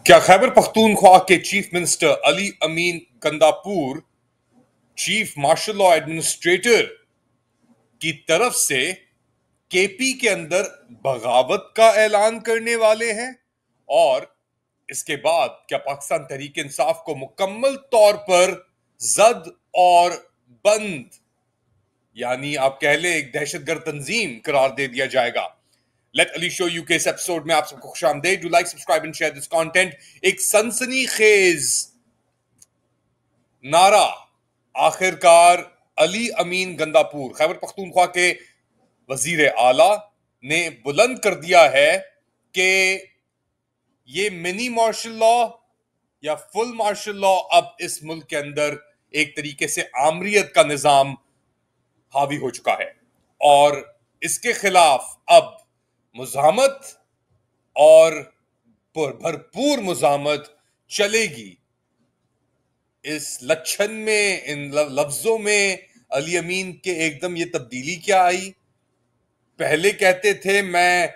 क्या खैबर पख्तूनख्वा के chief minister Ali Amin Gandapur chief martial law administrator की तरफ से केपी के अंदर बगावत का ऐलान करने वाले हैं? और इसके बाद क्या पाकिस्तान तहरीक इंसाफ को मुकम्मल तौर पर जद और बंद, यानी आप कह लें एक दहशतगर्द तंजीम करार दे दिया जाएगा? लेट अली शो यू के इस एपिसोड में आप सबको खुशामदीद। Do like, subscribe and share this content. एक सनसनीखेज नारा आखिरकार अली अमीन गंदापुर खैबर पख्तूनख्वा के वजीर आला ने बुलंद कर दिया है कि ये मिनी मार्शल लॉ या फुल मार्शल लॉ अब इस मुल्क के अंदर एक तरीके से आमरीत का निजाम हावी हो चुका है और इसके खिलाफ अब मुज़ाहमत और भरपूर मुज़ाहमत चलेगी। इस लक्षण में, इन लफ्जों में अली अमीन के एकदम ये तब्दीली क्या आई? पहले कहते थे मैं,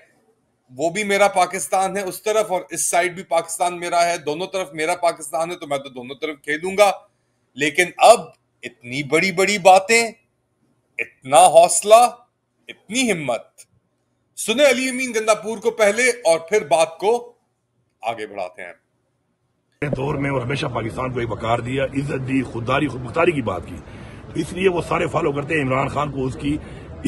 वो भी मेरा पाकिस्तान है उस तरफ और इस साइड भी पाकिस्तान मेरा है, दोनों तरफ मेरा पाकिस्तान है तो मैं तो दोनों तरफ खेलूंगा। लेकिन अब इतनी बड़ी बड़ी बातें, इतना हौसला, इतनी हिम्मत। सुने अली अमीन गंदापुर को पहले और फिर बात को आगे बढ़ाते हैं। दौर में और हमेशा पाकिस्तान को एक वकार दिया, इज्जत दी, खुददारी खुदमुख्तारी की बात की, तो इसलिए वो सारे फॉलो करते हैं इमरान खान को उसकी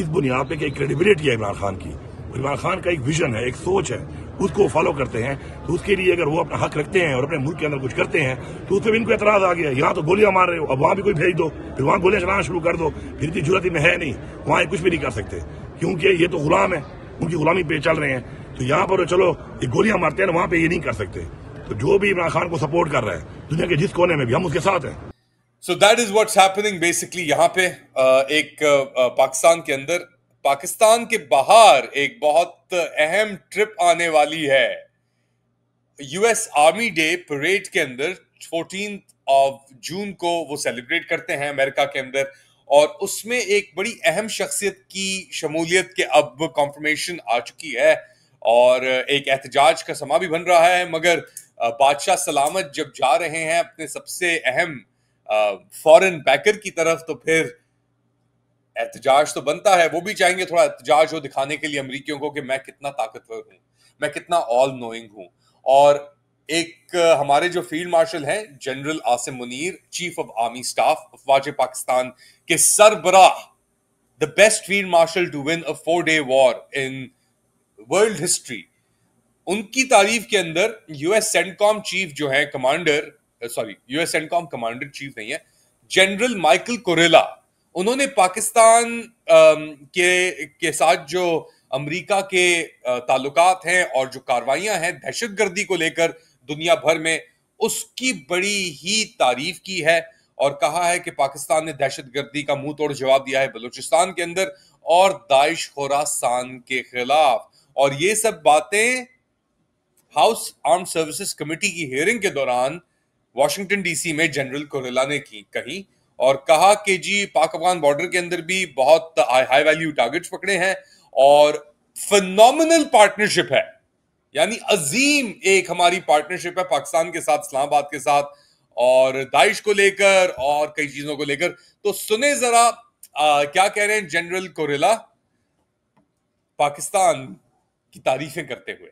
इस बुनियाद पे कि क्रेडिबिलिटी है इमरान खान की। इमरान खान का एक विजन है, एक सोच है, उसको फॉलो करते हैं। तो उसके लिए अगर वो अपना हक रखते हैं और अपने मुल्क के अंदर कुछ करते हैं तो उस पर इनको एतराज आ गया, यहाँ तो गोलियां मार रहे हो, अब वहां भी कोई भेज दो, फिर वहां गोलियां चलाना शुरू कर दो, फिर इतनी जरूरत में है नहीं, वहां कुछ भी नहीं कर सकते क्योंकि ये तो गुलाम है, उनकी गुलामी पे चल रहे हैं। तो यहाँ पर चलो ये गोलियां मारते हैं, वहां पे ये नहीं कर सकते। तो जो भी इमरान खान को सपोर्ट कर रहा है दुनिया के जिस कोने में भी, हम उसके साथ हैं। So that is what's happening basically. यहाँ पे एक पाकिस्तान के अंदर, पाकिस्तान के बाहर एक बहुत अहम ट्रिप आने वाली है। यूएस आर्मी डे परेड के अंदर 14 जून को वो सेलिब्रेट करते हैं अमेरिका के अंदर, और उसमें एक बड़ी अहम शख्सियत की शमूलियत के अब कंफर्मेशन आ चुकी है और एक एहतजाज का समा भी बन रहा है। मगर बादशाह सलामत जब जा रहे हैं अपने सबसे अहम फॉरेन बैकर की तरफ, तो फिर एहतजाज तो बनता है। वो भी चाहेंगे थोड़ा एहतजाज हो, दिखाने के लिए अमेरिकियों को कि मैं कितना ताकतवर हूं, मैं कितना ऑल नोइंग हूं। और एक हमारे जो फील्ड मार्शल हैं general Asim Munir, chief of army staff अफवाज पाकिस्तान के सरबराह, the best field marshal to win a 4-day war in world history, उनकी तारीफ के अंदर यूएस सेंटकॉम चीफ जो है commander, US CENTCOM commander chief नहीं है, जनरल माइकल कोरेला, उन्होंने पाकिस्तान के साथ जो अमेरिका के ताल्लुकात हैं और जो कार्रवाइयां हैं दहशतगर्दी को लेकर दुनिया भर में, उसकी बड़ी ही तारीफ की है और कहा है कि पाकिस्तान ने दहशतगर्दी का मुंह तोड़ जवाब दिया है बलूचिस्तान के अंदर और दाइश खोरासान के खिलाफ। और ये सब बातें हाउस आर्म सर्विसेज कमेटी की हियरिंग के दौरान वॉशिंगटन डीसी में जनरल कोरेला ने कही और कहा कि जी पाक अफगान बॉर्डर के अंदर भी बहुत हाई वैल्यू टारगेट्स पकड़े हैं और फिनोमिनल पार्टनरशिप है, यानी अजीम एक हमारी पार्टनरशिप है पाकिस्तान के साथ, इस्लामाबाद के साथ, और दाइश को लेकर और कई चीजों को लेकर। तो सुने जरा क्या कह रहे हैं जनरल कोरेला पाकिस्तान की तारीफें करते हुए।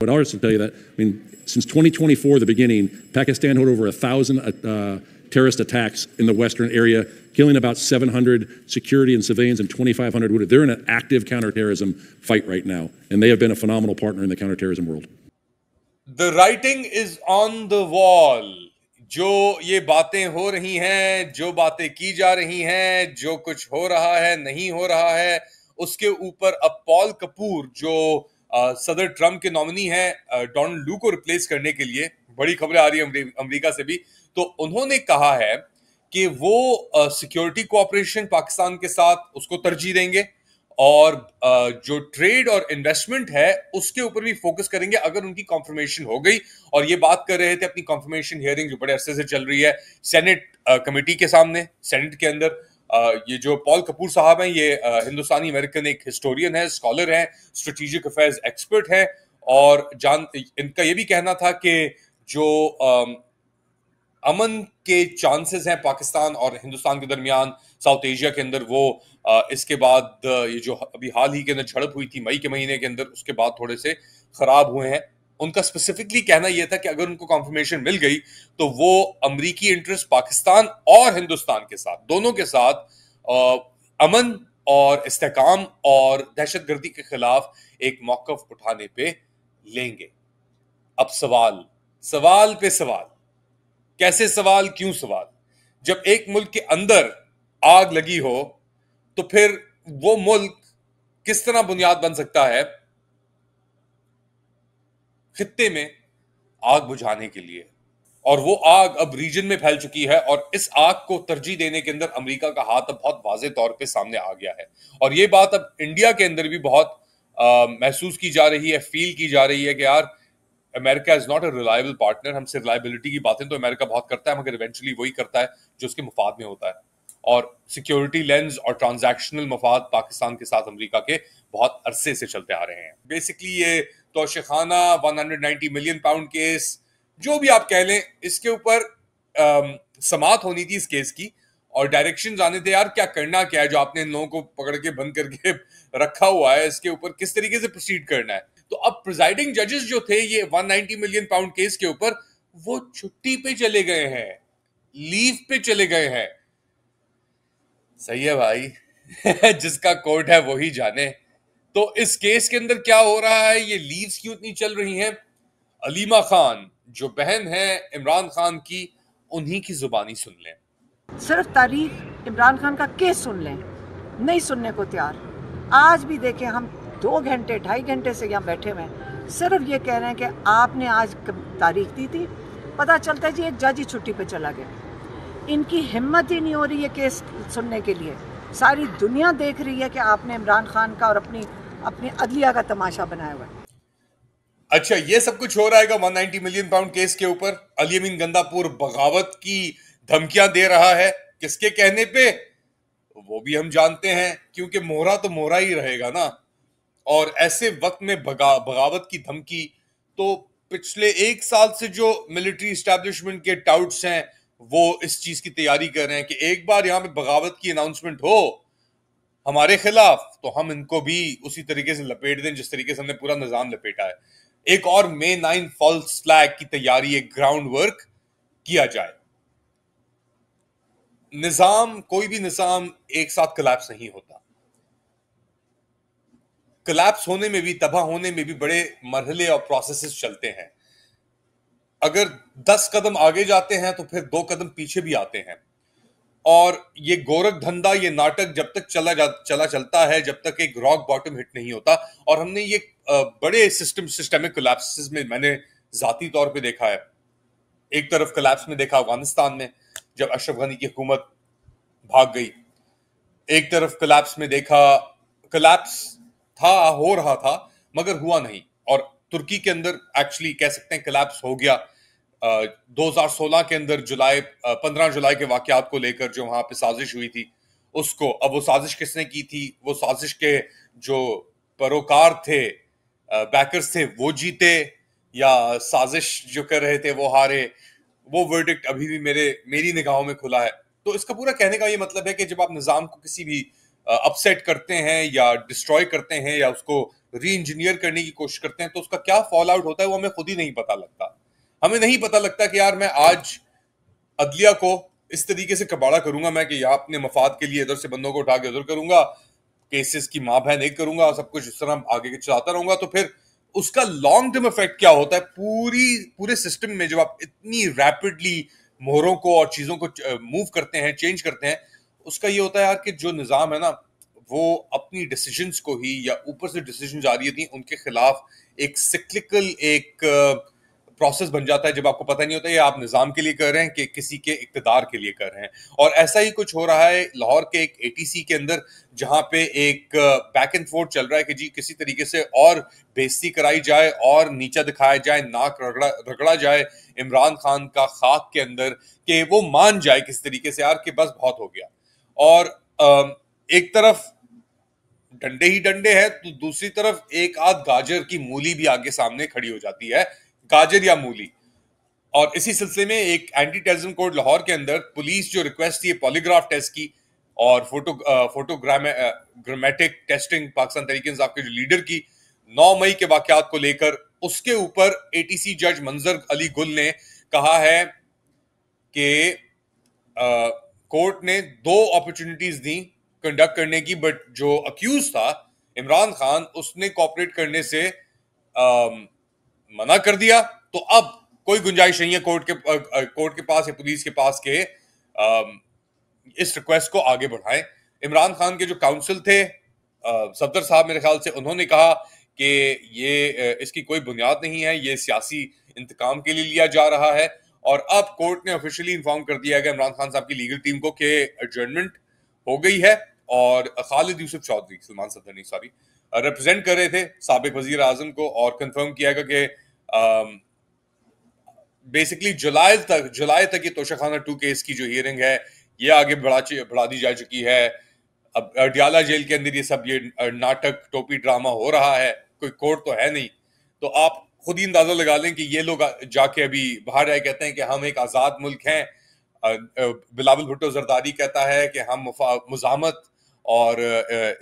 But ours will tell you that, I mean, since 2024, the beginning, Pakistan had over 1,000 terrorist attacks in the western area, killing about 700 security and civilians and 2,500 wounded. They're in an active counterterrorism fight right now, and they have been a phenomenal partner in the counterterrorism world. The writing is on the wall. जो ये बातें हो रही हैं, जो बातें की जा रही हैं, जो कुछ हो रहा है, नहीं हो रहा है, उसके ऊपर अब पॉल कपूर जो सदर ट्रम्प के नॉमिनी है डोनाल्ड लू को रिप्लेस करने के लिए, बड़ी खबरें आ रही है अमेरिका से भी, तो उन्होंने कहा है कि वो सिक्योरिटी कोऑपरेशन पाकिस्तान के साथ उसको तरजीह देंगे और जो ट्रेड और इन्वेस्टमेंट है उसके ऊपर भी फोकस करेंगे अगर उनकी कॉन्फर्मेशन हो गई। और ये बात कर रहे थे अपनी कॉन्फर्मेशन हियरिंग जो बड़े अरसे से चल रही है सेनेट कमेटी के सामने, सेनेट के अंदर। ये जो पॉल कपूर साहब हैं ये हिंदुस्तानी अमेरिकन एक हिस्टोरियन है, स्कॉलर हैं, स्ट्रेटेजिक अफेयर्स एक्सपर्ट हैं और इनका ये भी कहना था कि जो अमन के चांसेस हैं पाकिस्तान और हिंदुस्तान के दरमियान साउथ एशिया के अंदर, वो इसके बाद ये जो अभी हाल ही के अंदर झड़प हुई थी मई के महीने के अंदर, उसके बाद थोड़े से खराब हुए हैं। उनका स्पेसिफिकली कहना यह था कि अगर उनको कॉन्फर्मेशन मिल गई तो वो अमरीकी इंटरेस्ट पाकिस्तान और हिंदुस्तान के साथ, दोनों के साथ अमन और इस्तेहकाम और दहशतगर्दी के खिलाफ एक मौकफ उठाने पे लेंगे। अब सवाल सवाल पे सवाल, कैसे सवाल, क्यों सवाल? जब एक मुल्क के अंदर आग लगी हो तो फिर वो मुल्क किस तरह बुनियाद बन सकता है खित्ते में आग बुझाने के लिए? और वो आग अब रीजन में फैल चुकी है और इस आग को तरजीह देने के अंदर अमेरिका का हाथ अब बहुत वाज़ेह तौर पे सामने आ गया है। और ये बात अब इंडिया के अंदर भी बहुत महसूस की जा रही है, फील की जा रही है कि यार America is not a reliable partner. हमसे रिलायबिलिटी की बातें तो अमेरिका बहुत करता है, मगर इवेंचुअली वही करता है जो उसके मुफाद में होता है। और सिक्योरिटी लेंस और ट्रांजैक्शनल मफाद पाकिस्तान के साथ अमेरिका के बहुत अरसे से चलते आ रहे हैं। बेसिकली ये तोशिखाना 190 मिलियन पाउंड केस, जो भी आप कह लें, इसके ऊपर समात होनी थी इस केस की, और डायरेक्शंस आने थे यार क्या करना क्या है, जो आपने इन लोगों को पकड़ के बंद करके रखा हुआ है, इसके ऊपर किस तरीके से प्रोसीड करना है। तो अब प्रिजाइडिंग जजेस जो थे ये 190 मिलियन पाउंड केस के ऊपर, वो छुट्टी पे चले गए हैं, लीव पे चले गए हैं। सही है भाई जिसका कोर्ट है वही जाने। तो इस केस के अंदर क्या हो रहा है, ये लीव्स क्यों इतनी चल रही हैं? अलीमा खान जो बहन है इमरान खान की, उन्हीं की जुबानी सुन लें। सिर्फ तारीख इमरान खान का केस सुन लें, नहीं सुनने को तैयार। आज भी देखें, हम 2 घंटे 2.5 घंटे से यहाँ बैठे हुए हैं, सिर्फ ये कह रहे हैं कि आपने आज तारीख दी थी। पता चलता है जी एक जज ही छुट्टी पे चला गया। इनकी हिम्मत ही नहीं हो रही है केस सुनने के लिए। सारी दुनिया देख रही है कि आपने इमरान खान का और अपनी अदलिया का तमाशा बनाया हुआ है। अच्छा, ये सब कुछ हो रहा है 190 मिलियन पाउंड केस के ऊपर। अली अमीन गंदापुर बगावत की धमकियां दे रहा है, किसके कहने पे वो भी हम जानते हैं, क्योंकि मोहरा तो मोहरा ही रहेगा ना। और ऐसे वक्त में बगावत की धमकी, तो पिछले 1 साल से जो मिलिट्री इस्टेब्लिशमेंट के टाउट्स हैं वो इस चीज की तैयारी कर रहे हैं कि एक बार यहां पे बगावत की अनाउंसमेंट हो हमारे खिलाफ तो हम इनको भी उसी तरीके से लपेट दें जिस तरीके से हमने पूरा निजाम लपेटा है। एक और May 9 फॉल्स फ्लैग की तैयारी, एक ग्राउंड वर्क किया जाए। निजाम, कोई भी निजाम एक साथ कोलैप्स नहीं होता। कोलैप्स होने में भी, तबाह होने में भी बड़े मरहले और प्रोसेसेस चलते हैं। अगर 10 कदम आगे जाते हैं तो फिर 2 कदम पीछे भी आते हैं। और ये गोरख धंधा, ये नाटक जब तक चलता है, जब तक एक रॉक बॉटम हिट नहीं होता। और हमने ये बड़े सिस्टमिक कोलैप्सेस में मैंने जाती तौर पे देखा है। एक तरफ कोलैप्स में देखा अफगानिस्तान में, जब अशरफ गनी की हुकूमत भाग गई। एक तरफ कोलैप्स में देखा, कोलैप्स हो रहा था मगर हुआ नहीं। और तुर्की के अंदर एक्चुअली कह सकते हैं कोलैप्स हो गया 2016 के अंदर, 15 जुलाई के वाकयात को लेकर जो वहां पे साजिश हुई थी उसको। अब वो साजिश किसने की थी? वो साजिश के जो परोकार थे, बैकर्स थे, वो जीते, या साजिश जो कर रहे थे वो हारे? वो वर्डिक्ट अभी भी मेरी निगाहों में खुला है। तो इसका पूरा कहने का ये मतलब है कि जब आप निजाम को किसी भी अपसेट करते हैं या डिस्ट्रॉय करते हैं या उसको री इंजीनियर करने की कोशिश करते हैं तो उसका क्या फॉल आउट होता है वो हमें खुद ही नहीं पता लगता। हमें नहीं पता लगता कि यार मैं आज अदलिया को इस तरीके से कबाड़ा करूंगा मैं कि या अपने मफाद के लिए इधर से बंदों को उठा के उधर करूंगा, केसेस की माँ बहन एक करूंगा, सब कुछ इस तरह आगे चलाता रहूंगा। तो फिर उसका लॉन्ग टर्म इफेक्ट क्या होता है पूरे सिस्टम में? जब आप इतनी रैपिडली मोहरों को और चीजों को मूव करते हैं, चेंज करते हैं, उसका ये होता है यार कि जो निजाम है ना वो अपनी डिसीजंस को ही, या ऊपर से डिसीजन आ रही थी उनके खिलाफ एक सिक्लिकल एक प्रोसेस बन जाता है, जब आपको पता नहीं होता ये आप निजाम के लिए कर रहे हैं कि किसी के इक्तदार के लिए कर रहे हैं। और ऐसा ही कुछ हो रहा है लाहौर के एक ATC के अंदर, जहां पे एक बैक एंड फोर्थ चल रहा है कि जी किसी तरीके से और बेइज्जती कराई जाए और नीचा दिखाया जाए, नाक रगड़ा जाए इमरान खान का खाक के अंदर, कि वो मान जाए किस तरीके से यार कि बस बहुत हो गया। और एक तरफ डंडे ही डंडे हैं तो दूसरी तरफ एक आध गाजर की मूली भी आगे सामने खड़ी हो जाती है। गाजर या मूली, और इसी सिलसिले में एक एंटी टेररिज्म कोर्ट लाहौर के अंदर पुलिस जो रिक्वेस्ट थी पॉलीग्राफ टेस्ट की और फोटोग्रामेटिक टेस्टिंग पाकिस्तान तहरीक इंसाफ के जो लीडर की 9 मई के वाकयात को लेकर, उसके ऊपर एटीसी जज मंजर अली गुल ने कहा है कि कोर्ट ने 2 अपॉर्चुनिटीज दी कंडक्ट करने की, बट जो अक्यूज था इमरान खान उसने कोऑपरेट करने से मना कर दिया। तो अब कोई गुंजाइश नहीं है कोर्ट के पास या पुलिस के पास के इस रिक्वेस्ट को आगे बढ़ाएं। इमरान खान के जो काउंसिल थे सफदर साहब मेरे ख्याल से, उन्होंने कहा कि ये इसकी कोई बुनियाद नहीं है, ये सियासी इंतकाम के लिए लिया जा रहा है। और अब कोर्ट ने ऑफिशियली इन्फॉर्म कर दिया है इमरान खान साहब की लीगल टीम को कि एडजर्नमेंट हो गई है। और खालिद यूसुफ चौधरी, सलमान सफदर नहीं सॉरी, रिप्रेजेंट कर रहे थे साबिक वजीर आजम को, और कंफर्म किया गया कि बेसिकली जुलाई तक ये तोशाखाना 2 केस की जो हियरिंग है ये आगे बढ़ा दी जा चुकी है। अब अडियाला जेल के अंदर ये सब ये नाटक टोपी ड्रामा हो रहा है, कोई कोर्ट तो है नहीं। तो आप खुद ही अंदाजा लगा लें कि ये लोग जाके अभी बाहर आए कहते हैं कि हम एक आजाद मुल्क हैं। बिलावल भुट्टो जरदारी कहता है कि हम मुजामत और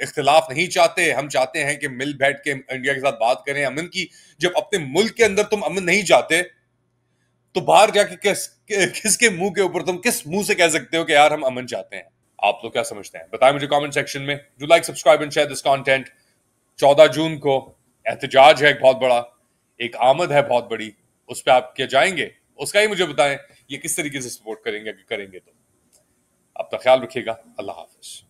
इख्तिलाफ नहीं चाहते, हम चाहते हैं कि मिल बैठ के इंडिया के साथ बात करें अमन की। जब अपने मुल्क के अंदर तुम अमन नहीं चाहते तो बाहर जाके किसके मुंह के ऊपर तुम किस मुंह से कह सकते हो कि यार हम अमन चाहते हैं? आप लोग क्या समझते हैं बताएं मुझे कमेंट सेक्शन में। Do like, subscribe and share this content. 14 जून को एहतजाज है एक बहुत बड़ा, एक आमद है बहुत बड़ी, उस पर आप क्या जाएंगे? उसका ही मुझे बताएं, ये किस तरीके से सपोर्ट करेंगे तो। अपना ख्याल रखिएगा। अल्लाह हाफिज।